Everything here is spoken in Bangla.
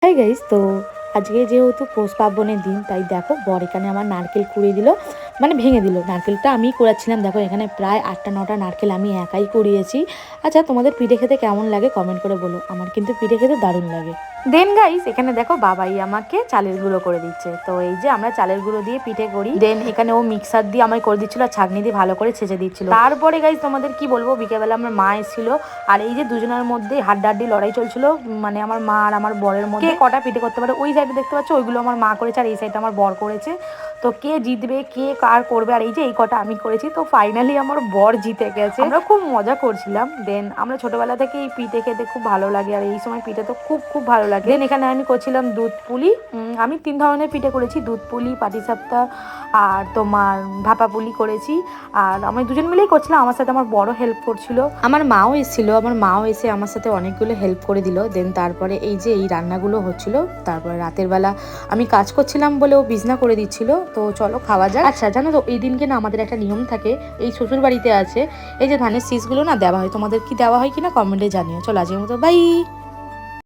হাই গাইস, তো আজকে যেহেতু পৌষ পার্বণের দিন, তাই দেখো বর এখানে আমার নারকেল কুড়িয়ে দিল, মানে ভেঙে দিল। নারকেলটা আমি কুড়াচ্ছিলাম, দেখো এখানে প্রায় 8টা 9টা নারকেল আমি একাই কুড়িয়েছি। আচ্ছা, তোমাদের পিঠে খেতে কেমন লাগে কমেন্ট করে বলো। আমার কিন্তু পিঠে খেতে দারুণ লাগে। দেন গাইস, এখানে দেখো বাবাই আমাকে চালের গুঁড়ো করে দিচ্ছে। তো এই যে আমরা চালের গুঁড়ো দিয়ে পিঠে করি। দেন এখানে ও মিক্সার দিয়ে আমায় করে দিচ্ছিল আর ছাঁকনি দিয়ে ভালো করে ছেঁচে দিচ্ছিল। তারপরে গাইস তোমাদের কি বলবো, বিকেলবেলা আমার মা এসেছিল আর এই যে দুজনের মধ্যে হাড্ডাহাড্ডি লড়াই চলছিল, মানে আমার মা আর আমার বরের মধ্যে কটা পিঠে করতে পারে। ওই সাইডে দেখতে পাচ্ছ ওইগুলো আমার মা করেছে আর এই সাইডে আমার বর করেছে। তো কে জিতবে, কে কার করবে, আর এই যে এই কটা আমি করেছি। তো ফাইনালি আমার বর জিতে গেছে। আমরা খুব মজা করছিলাম। দেন আমরা ছোটবেলা থেকে এই পিঠে খেতে খুব ভালো লাগে আর এই সময় পিঠে তো খুব খুব ভালো লাগে। দেন এখানে আমি করছিলাম দুধ পুলি। আমি 3 ধরনের পিঠে করেছি, দুধ পুলি, পাটিসাপটা আর তোমার ভাপা পুলি করেছি। আর আমি দুজন মিলেই করছিলাম, আমার সাথে আমার বড় হেল্প করছিল, আমার মাও এসেছিল। আমার মাও এসে আমার সাথে অনেকগুলো হেল্প করে দিল। দেন তারপরে এই যে এই রান্নাগুলো হচ্ছিল। তারপরে রাতের বেলা আমি কাজ করছিলাম বলে ও বিছনা করে দিচ্ছিল। তো চলো খাওয়া যাক। আচ্ছা জানো তো, এই দিনকে না আমাদের একটা নিয়ম থাকে, এই শ্বশুর বাড়িতে আছে এই যে ধানের শীষগুলো না দেওয়া হয়। তোমাদের কি দেওয়া হয় কিনা কমেন্টে জানিও। চলো আজকের মতো বাই।